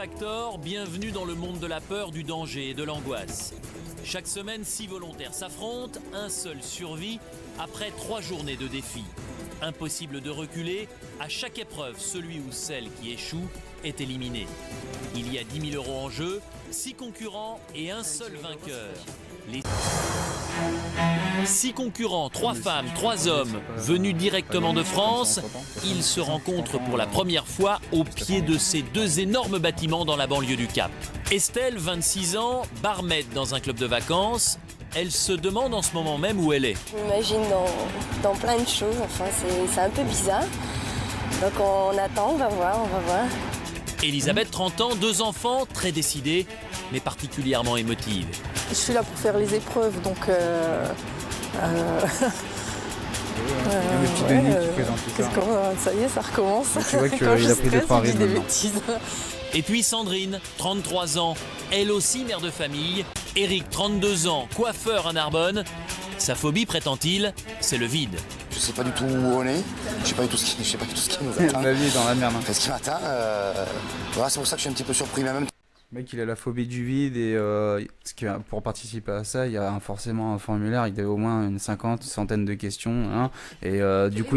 Factor, bienvenue dans le monde de la peur, du danger et de l'angoisse. Chaque semaine, 6 volontaires s'affrontent, un seul survit après 3 journées de défi. Impossible de reculer, à chaque épreuve, celui ou celle qui échoue est éliminé. Il y a 10 000 € en jeu, 6 concurrents et un seul vainqueur. Les 6 concurrents, 3 femmes, 3 hommes, venus directement de France, ils se rencontrent pour la première fois au pied de ces 2 énormes bâtiments dans la banlieue du Cap. Estelle, 26 ans, barmaid dans un club de vacances. Elle se demande en ce moment même où elle est. Je m'imagine dans plein de choses, enfin c'est un peu bizarre. Donc on attend, on va voir. Elisabeth, 30 ans, 2 enfants, très décidée, mais particulièrement émotive. Je suis là pour faire les épreuves, donc... ça y est, ça recommence. Tu vois qu'il a pris des paris des bêtises. Et puis Sandrine, 33 ans, elle aussi mère de famille. Eric, 32 ans, coiffeur à Narbonne. Sa phobie, prétend-il, c'est le vide. Je sais pas du tout où on est, je sais pas du tout ce qui nous attend. La vie est dans la merde. Enfin, ce qui m'attend, voilà, c'est pour ça que je suis un petit peu surpris, mais en même temps. Le mec, il a la phobie du vide et pour participer à ça, il y a forcément un formulaire, il y a au moins une centaine de questions. Hein, et du coup,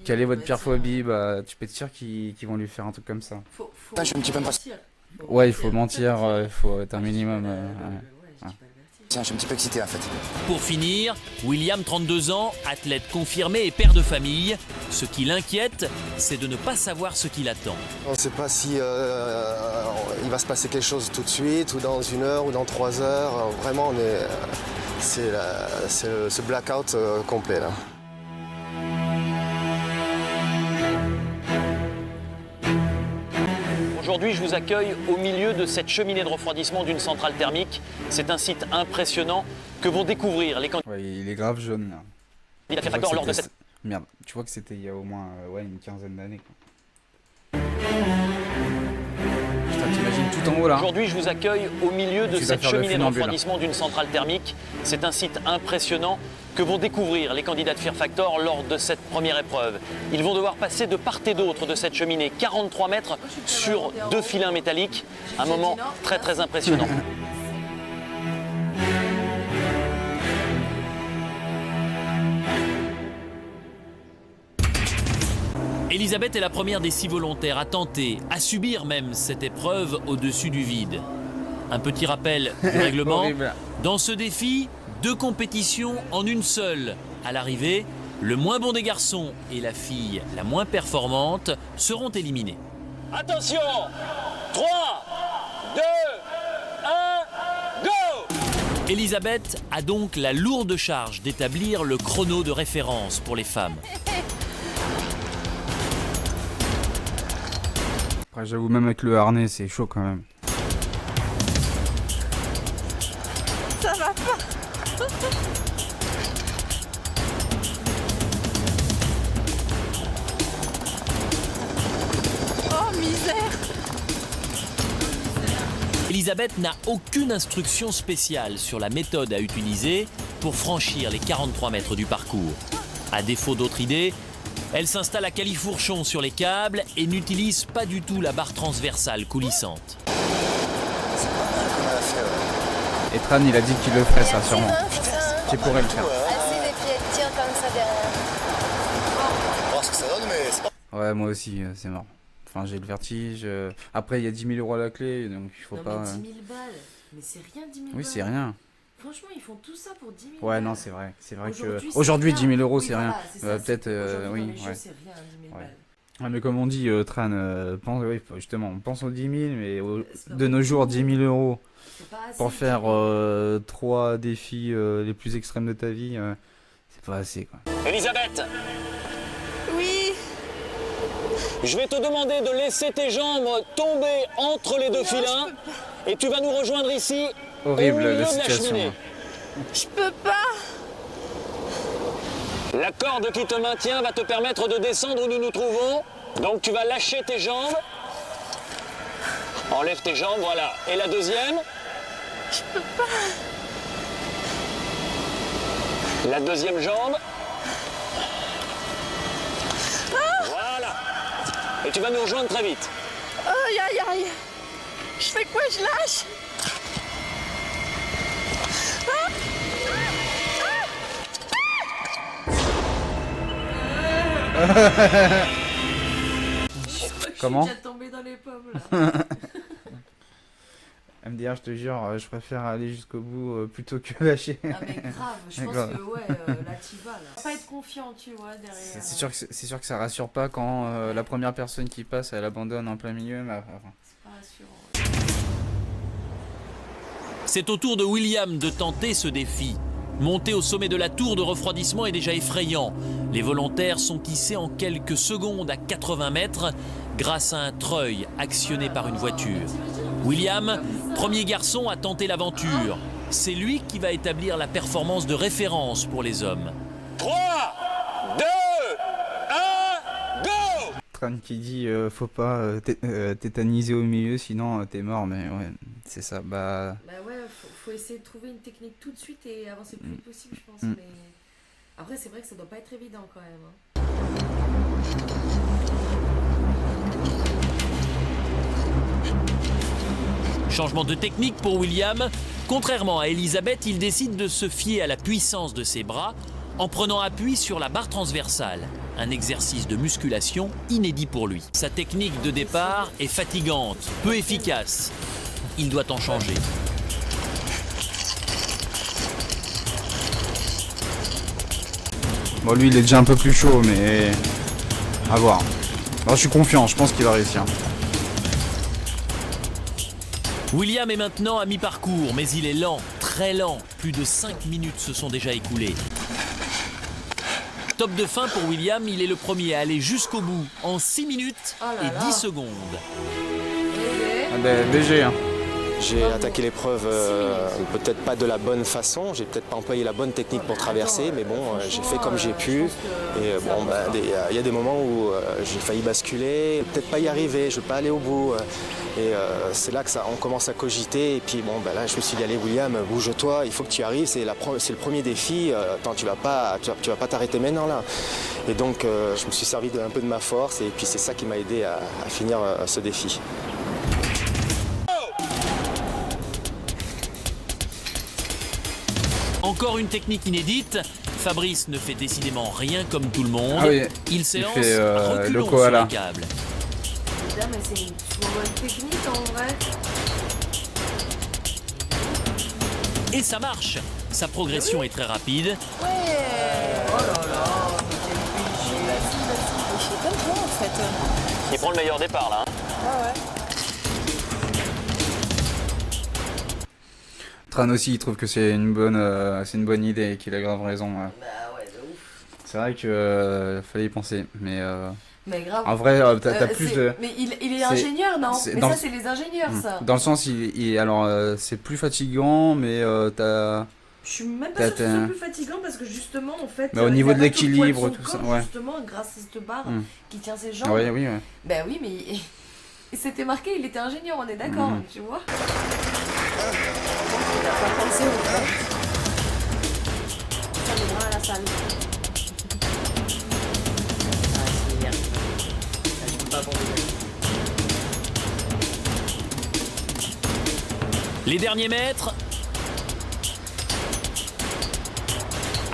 quelle est votre pire phobie? Bah, tu peux être sûr qu'ils vont lui faire un truc comme ça. Je suis un petit peu impatient. Ouais, il faut mentir, il faut être un minimum. Tiens, je suis un petit peu excité en fait. Pour finir, William, 32 ans, athlète confirmé et père de famille. Ce qui l'inquiète, c'est de ne pas savoir ce qui l'attend. On ne sait pas si il va se passer quelque chose tout de suite, ou dans 1 heure, ou dans 3 heures. Vraiment, c'est ce blackout complet là. Aujourd'hui, je vous accueille au milieu de cette cheminée de refroidissement d'une centrale thermique. C'est un site impressionnant que vont découvrir les candidats. Ouais, il est grave jaune là. Factor lors de cette... Merde, tu vois que c'était il y a au moins une quinzaine d'années. Putain, t'imagines tout en haut là. Aujourd'hui, je vous accueille au milieu de cette cheminée de refroidissement d'une centrale thermique. C'est un site impressionnant que vont découvrir les candidats de Fear Factor lors de cette première épreuve. Ils vont devoir passer de part et d'autre de cette cheminée, 43 mètres sur 2 filins métalliques. Un moment très très impressionnant. Elisabeth est la première des 6 volontaires à tenter, à subir même cette épreuve au-dessus du vide. Un petit rappel du règlement. Dans ce défi, 2 compétitions en une seule. À l'arrivée, le moins bon des garçons et la fille la moins performante seront éliminés. Attention! 3, 2, 1, go! Elisabeth a donc la lourde charge d'établir le chrono de référence pour les femmes. Après, j'avoue, même avec le harnais, c'est chaud quand même. Ça va pas. Oh, misère. Elisabeth n'a aucune instruction spéciale sur la méthode à utiliser pour franchir les 43 mètres du parcours. À défaut d'autres idées, elle s'installe à califourchon sur les câbles et n'utilise pas du tout la barre transversale coulissante. Et Tran, il a dit qu'il le ferait ça, sûrement. Tu pourrais le faire. Assez et puis elle tire comme ça derrière. On va voir ce que ça donne, mais c'est pas. Ouais, moi aussi, c'est mort. Enfin, j'ai le vertige. Après, il y a 10 000 € à la clé, donc il faut non, pas... mais 10 000 balles. Mais c'est rien, 10 000 balles. Oui, c'est rien. Franchement, ils font tout ça pour 10 000 Ouais, balles. non, c'est vrai. C'est vrai Aujourd'hui, que... Aujourd'hui, 10 000 €, oui, c'est voilà, rien. c'est ça, Peut-être, aujourd'hui, oui, dans les jeux, ouais. c'est rien, 10 000 Ouais. balles. Ouais, mais comme on dit, Tran, oui, justement, on pense aux 10 000, mais C'est pas de nos jours, 10 000 € C'est pas assez, pour faire 10 000. 3 défis les plus extrêmes de ta vie, c'est pas assez, quoi. Elisabeth, Oui. je vais te demander de laisser tes jambes tomber entre les 2 filins et tu vas nous rejoindre ici Horrible, au milieu la de situation. cheminée. Je peux pas. La corde qui te maintient va te permettre de descendre où nous nous trouvons. Donc tu vas lâcher tes jambes. Enlève tes jambes, voilà. Et la deuxième? Je peux pas. La deuxième jambe. Voilà. Et tu vas nous rejoindre très vite. Aïe, aïe, aïe. Je fais quoi? Je lâche? Comment? Je suis déjà tombée dans les pommes là. MDR, je te jure, je préfère aller jusqu'au bout plutôt que lâcher. Ah mais grave, je pense Grave. que ouais, là t'y vas là. Faut pas être confiant, tu vois, derrière. C'est sûr que ça rassure pas quand la première personne qui passe, elle abandonne en plein milieu. Mais, enfin, C'est pas rassurant. C'est au tour de William de tenter ce défi. Monter au sommet de la tour de refroidissement est déjà effrayant. Les volontaires sont hissés en quelques secondes à 80 mètres grâce à un treuil actionné par une voiture. William, premier garçon à tenter l'aventure. C'est lui qui va établir la performance de référence pour les hommes. 3, 2, 1, go! Tran qui dit faut pas tétaniser au milieu, sinon t'es mort. Mais ouais, c'est ça. Bah, Bah ouais, faut essayer de trouver une technique tout de suite et avancer le plus vite possible, je pense. Mm. Mais après, c'est vrai que ça doit pas être évident quand même. Hein. Changement de technique pour William. Contrairement à Elisabeth, il décide de se fier à la puissance de ses bras en prenant appui sur la barre transversale. Un exercice de musculation inédit pour lui. Sa technique de départ est fatigante, peu efficace. Il doit en changer. bon, lui, il est déjà un peu plus chaud, mais à voir. Alors, je suis confiant, je pense qu'il va réussir. William est maintenant à mi-parcours, mais il est lent, très lent. Plus de 5 minutes se sont déjà écoulées. Top de fin pour William, il est le premier à aller jusqu'au bout en 6 minutes Oh là et là. 10 secondes. Ah ben, BG, hein. J'ai attaqué l'épreuve peut-être pas de la bonne façon, j'ai peut-être pas employé la bonne technique pour traverser, mais bon, j'ai fait comme j'ai pu. Et bon, il y a des moments où j'ai failli basculer, peut-être pas y arriver, je veux pas aller au bout. Et c'est là que on commence à cogiter. Et puis bon, là, je me suis dit, allez William, bouge-toi, il faut que tu y arrives, c'est le premier défi. Attends, tu vas pas t'arrêter maintenant là. Et donc, je me suis servi un peu de ma force, et puis c'est ça qui m'a aidé à finir ce défi. Encore une technique inédite. Fabrice ne fait décidément rien comme tout le monde. Ah oui, il s'élance fait, à le reculons sur koala. les câbles. Putain, mais c'est une bonne technique en vrai. Et ça marche. Sa progression est très rapide. Oh là là, Je fais comme toi en fait. Il prend le meilleur départ là. Hein. Ah ouais. Tran aussi, il trouve que c'est une bonne idée et qu'il a grave raison. Ouais. Bah ouais, de ouf. C'est vrai que fallait y penser, mais Mais grave. en vrai, t'as plus de. Mais il est c'est- ingénieur, non? c'est Mais dans ça, le- c'est les ingénieurs, ça. Dans le sens, alors c'est plus fatigant, mais t'as. Je suis même T'as- pas sûre que ce soit plus fatigant parce que justement, en fait. Mais au niveau il de adapte au poids l'équilibre, son tout ça, corps, ouais. Justement, grâce à cette barre Mm. qui tient ses jambes. Ouais, oui, ouais. Ben oui, mais c'était marqué, il était ingénieur, on est d'accord, Mm. tu vois. Il a pas pensé au fait. Ça les bras à la salle. Les derniers mètres.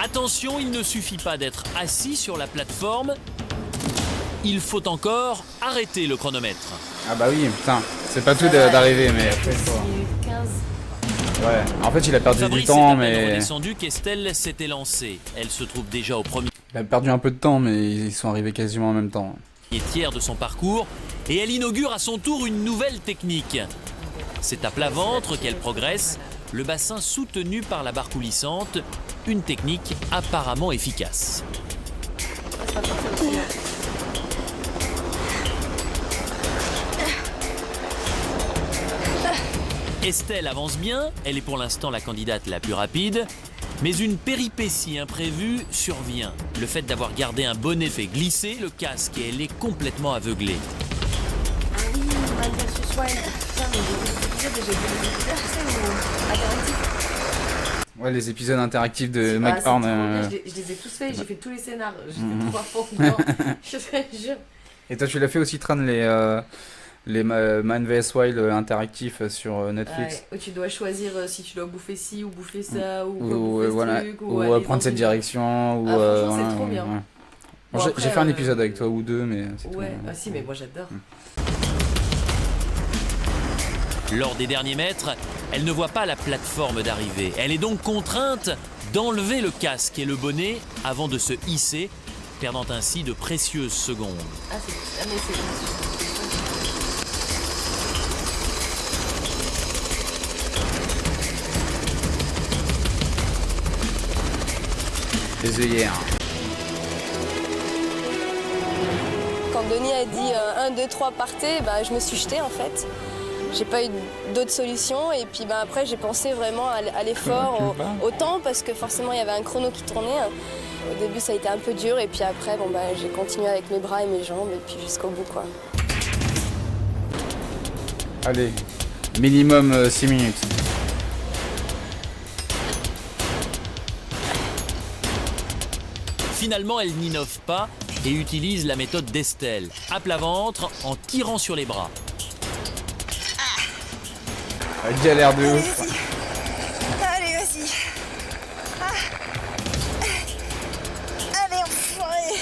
Attention, il ne suffit pas d'être assis sur la plateforme. Il faut encore arrêter le chronomètre. Ah bah oui, putain, c'est pas tout d'arriver, mais après, 6 minutes 15. ouais. En fait, il a perdu Fabrice du temps, est à peine mais redescendu qu'Estelle s'était lancée. Elle se trouve déjà au premier il a perdu un peu de temps, mais ils sont arrivés quasiment en même temps. tiers de son parcours et elle inaugure à son tour une nouvelle technique. C'est à plat ventre qu'elle progresse, le bassin soutenu par la barre coulissante, une technique apparemment efficace. Estelle avance bien, elle est pour l'instant la candidate la plus rapide, mais une péripétie imprévue survient. Le fait d'avoir gardé un bonnet fait glisser le casque et elle est complètement aveuglée. Ah oui, Man vs Wild. Putain, mais j'ai vu des épisodes et j'ai vu des épisodes, tu sais, où interactifs. Ouais, les épisodes interactifs de Ah, Mike c'est Horn. trop bien, je les ai tous faits, j'ai fait tous les scénars. J'ai fait 3 fois. Non, je te jure. Et toi, tu l'as fait aussi, Tran, les Man vs Wild interactifs sur Netflix. Ouais, où tu dois choisir si tu dois bouffer ci ou bouffer ça, ou Ou, bouffer ce truc, ou aller prendre dans cette une- direction. Ou, franchement, c'est trop bien. ouais. Bon, J'ai après, fait un épisode avec toi ou deux, mais c'est tout. Ouais, ah si, mais moi j'adore. Lors des derniers mètres, elle ne voit pas la plateforme d'arrivée. Elle est donc contrainte d'enlever le casque et le bonnet avant de se hisser, perdant ainsi de précieuses secondes. Ah, mais c'est Les œillères. Quand Denis a dit 1, 2, 3 partez, bah, je me suis jetée en fait. J'ai pas eu d'autre solution et puis bah, après j'ai pensé vraiment à l'effort, au temps parce que forcément il y avait un chrono qui tournait. Au début ça a été un peu dur et puis après bon, bah, j'ai continué avec mes bras et mes jambes et puis jusqu'au bout quoi. Allez, minimum 6 minutes. Finalement, elle n'innove pas et utilise la méthode d'Estelle, à plat ventre, en tirant sur les bras. Elle galère de ouf. Allez, vas-y. Ah. Allez, enfoiré.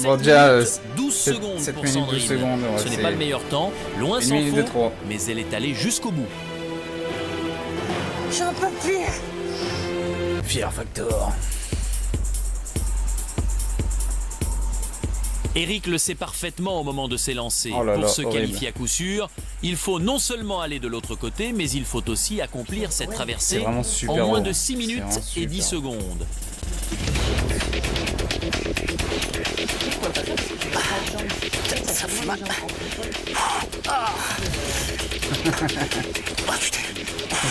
Bon, déjà, 12 secondes 7 pour minutes, 12 Sandrine. secondes, ouais, Ce n'est c'est pas le meilleur temps, loin une s'en minute de faut, trop. mais elle est allée jusqu'au bout. J'en peux plus. Fear Factor. Eric le sait parfaitement au moment de s'élancer. Oh là Pour là, se horrible. qualifier à coup sûr, il faut non seulement aller de l'autre côté, mais il faut aussi accomplir cette C'est traversée vraiment super en moins haut. de 6 C'est minutes vraiment et 10 super. secondes. Ça fait mal.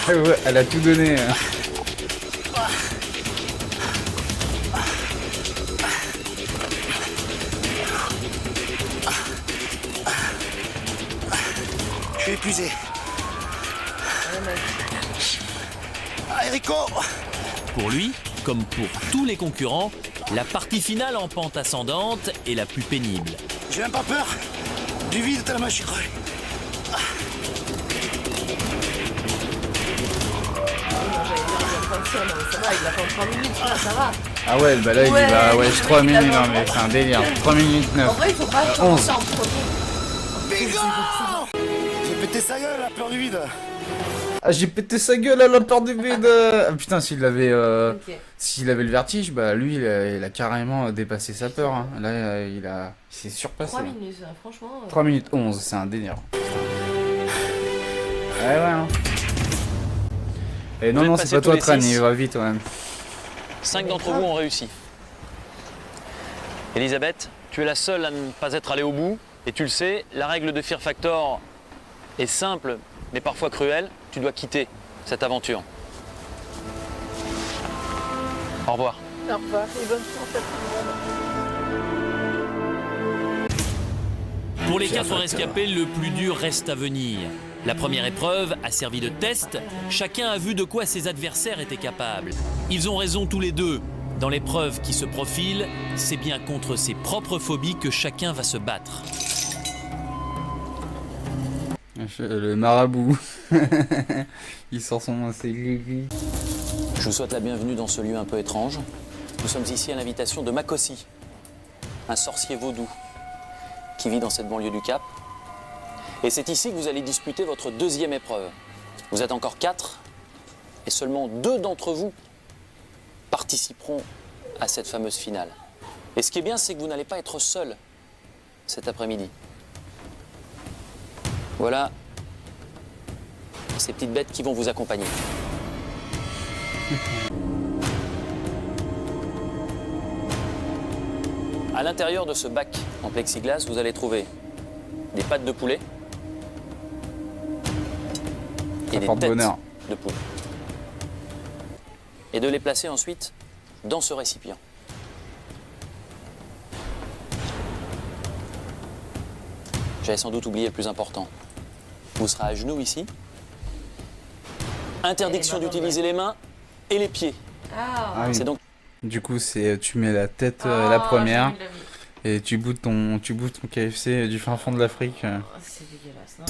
Ouais, elle a tout donné. Hein. Je suis épuisé. Ah, Erico! Pour lui, comme pour tous les concurrents, la partie finale en pente ascendante est la plus pénible. J'ai même pas peur du vide tellement je suis crevé. ça va, il l'a fait en 3 minutes, ça va. Ah ouais, bah là il y Ouais, va, ouais, le mec, 3 il minutes, a non mais c'est un délire. 3 minutes 9. En vrai, il faut pas 11. commencer en premier. J'ai pété sa gueule, la peur du vide. Ah, j'ai pété sa gueule à la peur du vide. Ah putain, s'il avait le vertige, bah lui il a carrément dépassé sa peur. Hein. Là il s'est surpassé. 3 minutes, franchement. 3 minutes 11, c'est un délire. Ouais, ouais. Hein. Et non, êtes non, c'est passés pas tous toi, les Tran, six. il va vite, ouais. 5 d'entre vous ont réussi. Elisabeth, tu es la seule à ne pas être allée au bout. Et tu le sais, la règle de Fear Factor est simple, mais parfois cruelle. Tu dois quitter cette aventure. Au revoir. Au revoir et bonne chance à tout le monde. Pour les 4 rescapés, le plus dur reste à venir. La première épreuve a servi de test. Chacun a vu de quoi ses adversaires étaient capables. Ils ont raison tous les deux. Dans l'épreuve qui se profile, c'est bien contre ses propres phobies que chacun va se battre. Le marabout. Il sort son Lily. Je vous souhaite la bienvenue dans ce lieu un peu étrange. Nous sommes ici à l'invitation de Makossi, un sorcier vaudou qui vit dans cette banlieue du Cap. Et c'est ici que vous allez disputer votre deuxième épreuve. Vous êtes encore 4 et seulement 2 d'entre vous participeront à cette fameuse finale. Et ce qui est bien, c'est que vous n'allez pas être seul cet après-midi. Voilà ces petites bêtes qui vont vous accompagner. À l'intérieur de ce bac en plexiglas, vous allez trouver des pattes de poulet et des têtes porte-bonheur. de poule. Et de les placer ensuite dans ce récipient. J'avais sans doute oublié le plus important. Vous serez à genoux ici. Interdiction d'utiliser les mains et les pieds. Ah oui. C'est donc Du coup, c'est tu mets la tête la première et tu boudes ton KFC du fin fond de l'Afrique. C'est dégueulasse, non?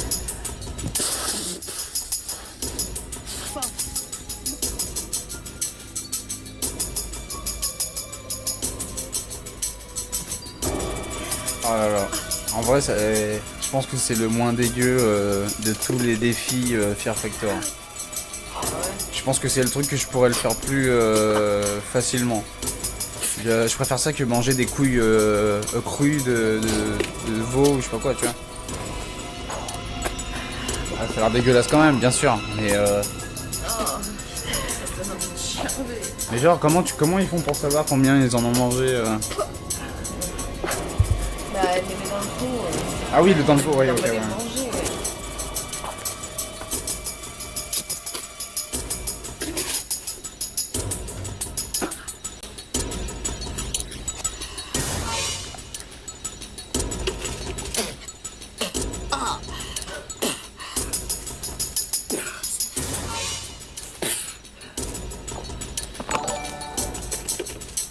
Oh là là. En vrai, je pense que c'est le moins dégueu de tous les défis Fear Factor. Je pense que c'est le truc que je pourrais le faire plus facilement. Je préfère ça que manger des couilles crues de veau ou je sais pas quoi, tu vois. Ah, ça a l'air dégueulasse quand même, bien sûr, mais genre, comment ils font pour savoir combien ils en ont mangé Bah, elle les met dans le pot. Ah oui, le temps de pot, ouais, On ok, va les ouais. manger, ouais.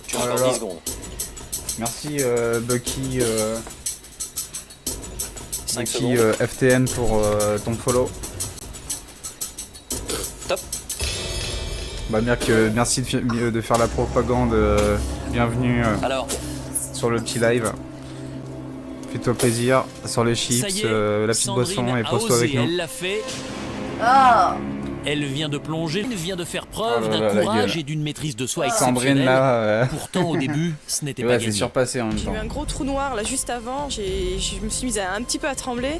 tu as Oh là encore là. 10 secondes. Merci Bucky, 5 Bucky secondes. FTN pour ton follow. Top. Bah merci de faire la propagande. Bienvenue Alors, sur le petit live. Fais-toi plaisir sur les Ça chips, y est, la petite Sandrine boisson et a pose-toi osé, avec nous. elle l'a fait. Ah! Elle vient de plonger, elle vient de faire preuve Oh là d'un là, la courage gueule. et d'une maîtrise de soi Sandrine exceptionnelle. là, Pourtant, au début, ce n'était pas ouais, c'est gagné. surpassé en même J'ai temps. eu un gros trou noir là juste avant, je me suis mise un petit peu à trembler.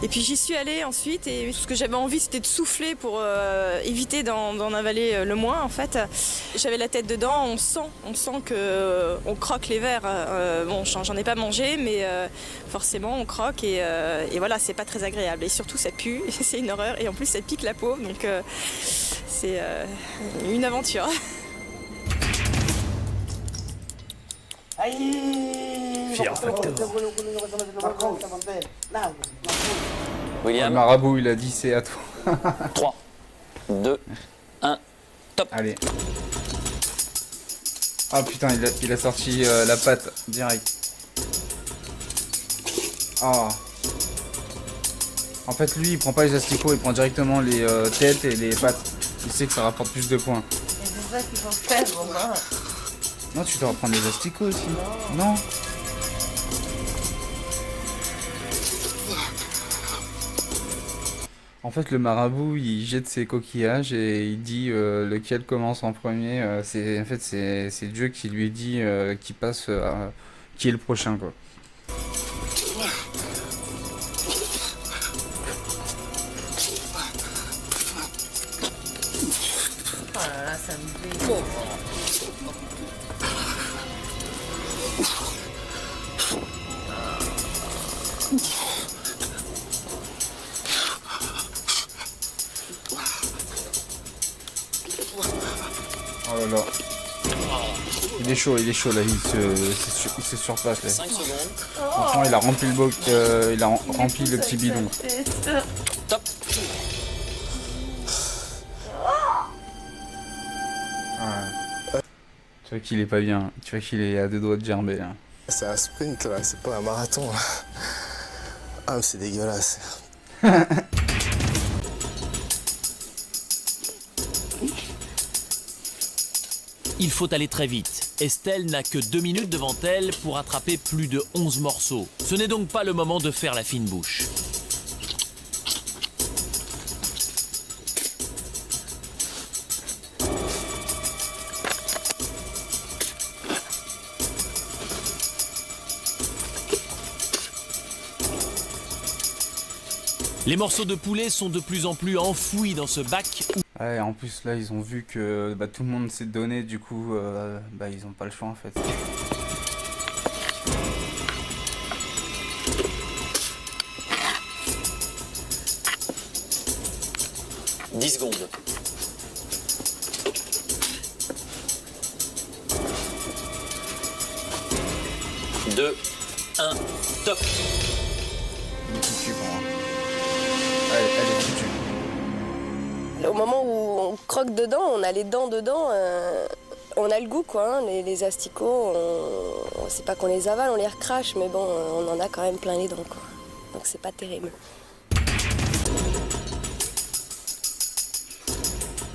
Et puis j'y suis allée ensuite et ce que j'avais envie c'était de souffler pour éviter d'en avaler le moins en fait. J'avais la tête dedans, on sent que on croque les verres. Bon, j'en ai pas mangé mais forcément on croque et voilà, c'est pas très agréable. Et surtout ça pue, c'est une horreur et en plus ça pique la peau donc c'est une aventure. Fear Factor. Le William, marabout il a dit c'est à toi. 3, 2, 1, top. Allez. Ah putain, il a sorti la patte direct. Ah. En fait lui il prend pas les asticots, il prend directement les têtes et les pattes. Il sait que ça rapporte plus de points. Et c'est ça qu'il faut faire, Romain. Non, tu dois prendre les asticots aussi. Non. En fait, le marabout, il jette ses coquillages et il dit lequel commence en premier. C'est Dieu qui lui dit qui passe qui est le prochain, quoi. Oh là là, ça me fait. Oh là là. Il est chaud là, il se surpasse là. 5 secondes, Franchement, il a rempli il a rempli le petit bidon. top. Tu vois qu'il est pas bien, tu vois qu'il est à deux doigts de gerber là. C'est un sprint là, c'est pas un marathon. Là. Ah, mais c'est dégueulasse. Il faut aller très vite. Estelle n'a que 2 minutes devant elle pour attraper plus de 11 morceaux. Ce n'est donc pas le moment de faire la fine bouche. Les morceaux de poulet sont de plus en plus enfouis dans ce bac. Ouais, en plus là, ils ont vu que tout le monde s'est donné, du coup, ils ont pas le choix en fait. 10 secondes. Deux, un, top. Il est foutu, bon, hein. Elle est foutue. Au moment où on croque dedans, on a les dents dedans, on a le goût quoi, hein, les asticots, c'est pas qu'on les avale, on les recrache, mais bon, on en a quand même plein les dents quoi. Donc c'est pas terrible.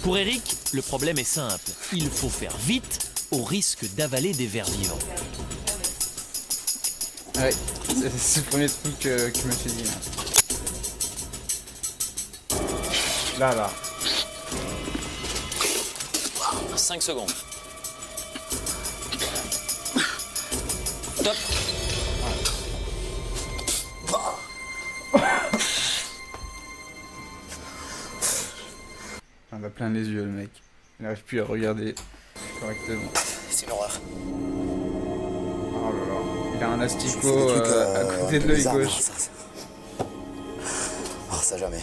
Pour Eric, le problème est simple. Il faut faire vite au risque d'avaler des vers vivants. Ouais, c'est le premier truc que je me suis dit. Là. 5 secondes. Top. On a plein les yeux le mec. Il n'arrive plus à regarder correctement. C'est une horreur. Oh là là. Il a un asticot à côté de l'œil gauche. Oh, ça jamais.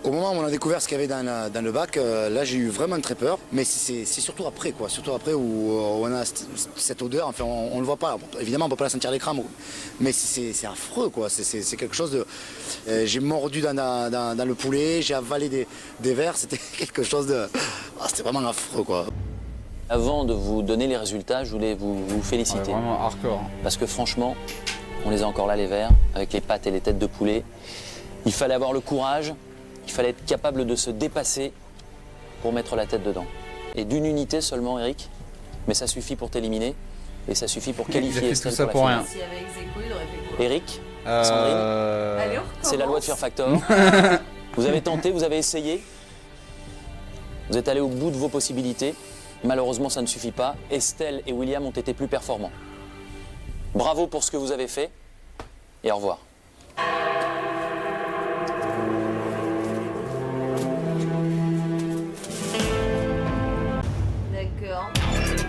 Au moment où on a découvert ce qu'il y avait dans le bac, là j'ai eu vraiment très peur. Mais c'est surtout après quoi. Surtout après où on a cette odeur, enfin on le voit pas. Bon, évidemment on peut pas la sentir à l'écran. Mais c'est affreux quoi. C'est quelque chose de... j'ai mordu dans le poulet, j'ai avalé des vers. C'était quelque chose de... Oh, c'était vraiment affreux quoi. Avant de vous donner les résultats, je voulais vous féliciter. Ouais, vraiment hardcore. Parce que franchement, on les a encore là les vers, avec les pattes et les têtes de poulet. Il fallait avoir le courage, il fallait être capable de se dépasser pour mettre la tête dedans. Et d'une unité seulement, Eric, mais ça suffit pour t'éliminer et ça suffit pour qualifier Estelle ça pour rien. S'il y avait ex aequo, il aurait fait quoi? Eric, Sandrine, Allez, c'est la loi de Fear Factor. Vous avez tenté, vous avez essayé. Vous êtes allé au bout de vos possibilités. Malheureusement, ça ne suffit pas. Estelle et William ont été plus performants. Bravo pour ce que vous avez fait et au revoir. D'accord.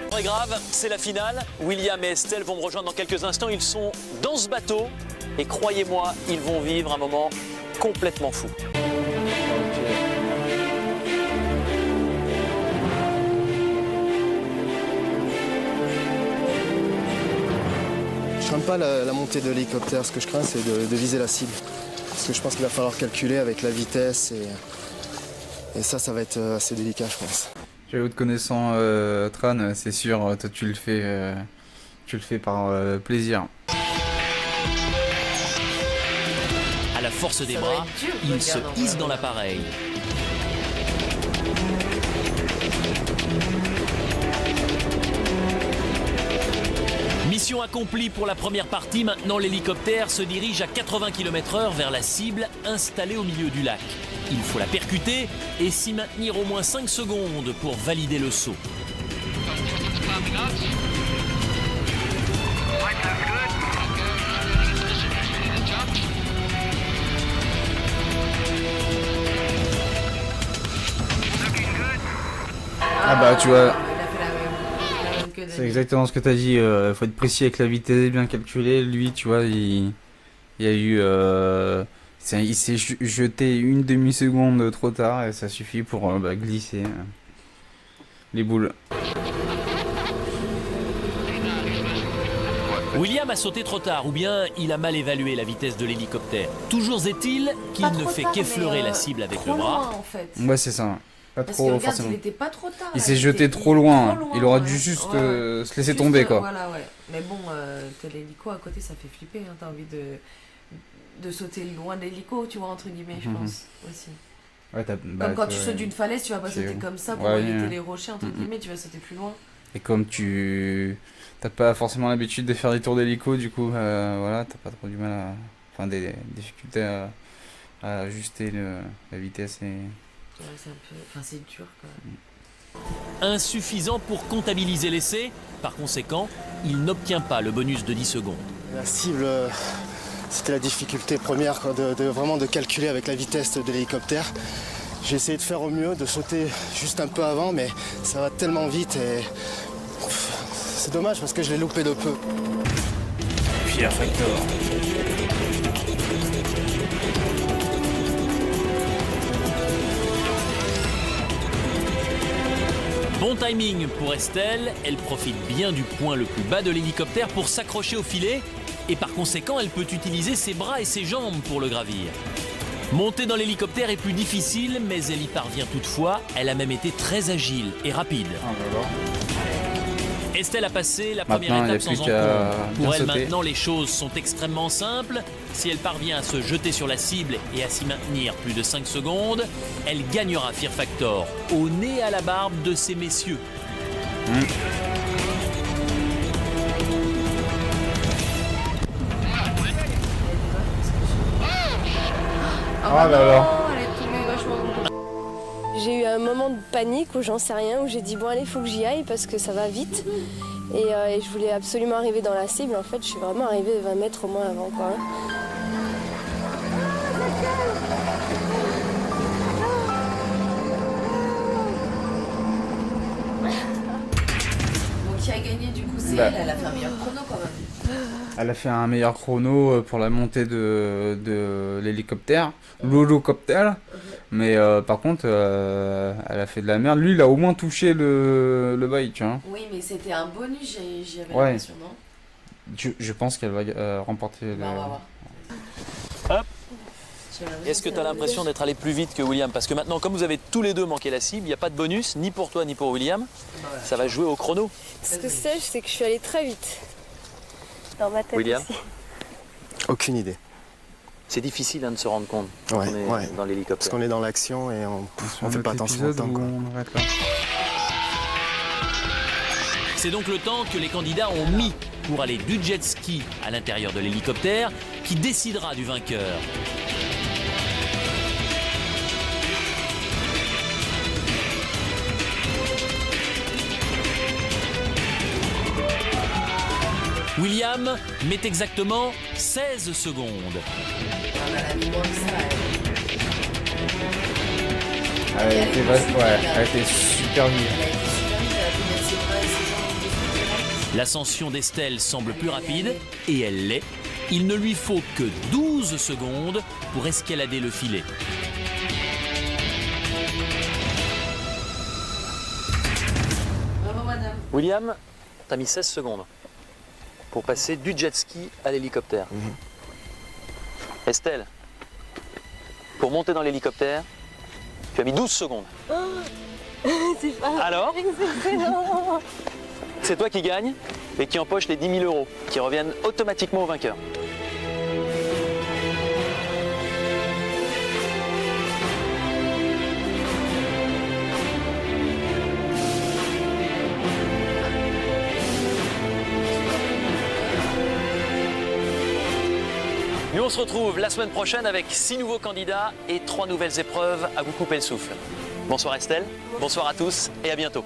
Très grave, c'est la finale. William et Estelle vont me rejoindre dans quelques instants. Ils sont dans ce bateau et croyez-moi, ils vont vivre un moment complètement fou. Je crains pas la montée de l'hélicoptère, ce que je crains c'est de viser la cible. Parce que je pense qu'il va falloir calculer avec la vitesse et ça va être assez délicat je pense. J'avoue, te connaissant Tran, c'est sûr, toi tu le fais par plaisir. À la force des bras, il se hisse dans l'appareil. Mission accomplie pour la première partie. Maintenant, l'hélicoptère se dirige à 80 km/h vers la cible installée au milieu du lac. Il faut la percuter et s'y maintenir au moins 5 secondes pour valider le saut. Ah bah tu vois, Il a fait la même que c'est Dani. exactement ce que t'as dit, faut être précis avec la vitesse, bien calculé. Lui, tu vois, il y a eu... il s'est jeté une demi-seconde trop tard et ça suffit pour glisser les boules. William a sauté trop tard ou bien il a mal évalué la vitesse de l'hélicoptère. Toujours est-il qu'il Pas ne trop fait tard, qu'effleurer mais, la cible avec trop le bras. loin, en fait. Ouais, c'est ça. Pas Parce trop que regarde, forcément. il était pas trop tard. Il là, s'est jeté trop trop loin. loin, Il aurait ouais. dû juste Ouais. se laisser Juste, tomber quoi. Voilà, ouais. Mais bon, t'as l'hélico à côté, ça fait flipper. Hein. T'as envie de sauter loin de l'hélico, tu vois, entre guillemets, je pense, aussi. Ouais, Comme quand tu sautes d'une falaise, tu vas pas sauter comme ça pour éviter les rochers, entre guillemets, tu vas sauter plus loin. Et comme tu t'as pas forcément l'habitude de faire des tours d'hélico, du coup, voilà, t'as pas trop du mal à... Enfin, des difficultés à ajuster la vitesse et... Ouais, c'est un peu... Enfin, c'est dur, quand même. Insuffisant pour comptabiliser l'essai. Par conséquent, il n'obtient pas le bonus de 10 secondes. La cible, c'était la difficulté première, quoi, vraiment de calculer avec la vitesse de l'hélicoptère. J'ai essayé de faire au mieux, de sauter juste un peu avant, mais ça va tellement vite et c'est dommage parce que je l'ai loupé de peu. Fear Factor. Bon timing pour Estelle, elle profite bien du point le plus bas de l'hélicoptère pour s'accrocher au filet et par conséquent elle peut utiliser ses bras et ses jambes pour le gravir. Monter dans l'hélicoptère est plus difficile, mais elle y parvient toutefois. Elle a même été très agile et rapide. Estelle a passé la première Maintenant, étape il n'y a sans plus qu'à encombre. bien Pour elle, sauter. maintenant, les choses sont extrêmement simples. Si elle parvient à se jeter sur la cible et à s'y maintenir plus de 5 secondes, elle gagnera Fear Factor, au nez et à la barbe de ces messieurs. Ah là là. Elle est tombée vachement longtemps. J'ai eu un moment de panique où j'en sais rien, où j'ai dit bon allez, il faut que j'y aille parce que ça va vite. Et je voulais absolument arriver dans la cible. En fait, je suis vraiment arrivée 20 mètres au moins avant, quoi. Donc qui a gagné du coup, c'est Bah. elle a fait un meilleur chrono quand même. Elle a fait un meilleur chrono pour la montée de l'hélicoptère, l'holocoptère. Mais par contre, elle a fait de la merde. Lui, il a au moins touché le bike. Hein. Oui, mais c'était un bonus, j'y avais Ouais. l'impression, non? Je pense qu'elle va remporter le... Bah, on va voir. Hop. Est-ce que tu as l'impression d'être allé plus vite que William? Parce que maintenant, comme vous avez tous les deux manqué la cible, il n'y a pas de bonus, ni pour toi ni pour William. Ça va jouer au chrono. Ce que c'est que je suis allée très vite. Dans ma tête William? aussi. Aucune idée. C'est difficile de se rendre compte Ouais, qu'on est ouais. dans Parce l'hélicoptère. qu'on est dans l'action et on fait pas attention au temps. Quoi. C'est donc le temps que les candidats ont mis pour aller du jet ski à l'intérieur de l'hélicoptère qui décidera du vainqueur. William met exactement 16 secondes. Elle a été, elle a été super vite. L'ascension d'Estelle semble plus rapide, et elle l'est. Il ne lui faut que 12 secondes pour escalader le filet. Bravo madame. William, t'as mis 16 secondes pour passer du jet ski à l'hélicoptère. Estelle, pour monter dans l'hélicoptère, tu as mis 12 secondes. C'est pas Alors excellent. C'est toi qui gagne et qui empoche les 10 000 € qui reviennent automatiquement au vainqueur. Nous on se retrouve la semaine prochaine avec 6 nouveaux candidats et 3 nouvelles épreuves à vous couper le souffle. Bonsoir Estelle, bonsoir à tous et à bientôt.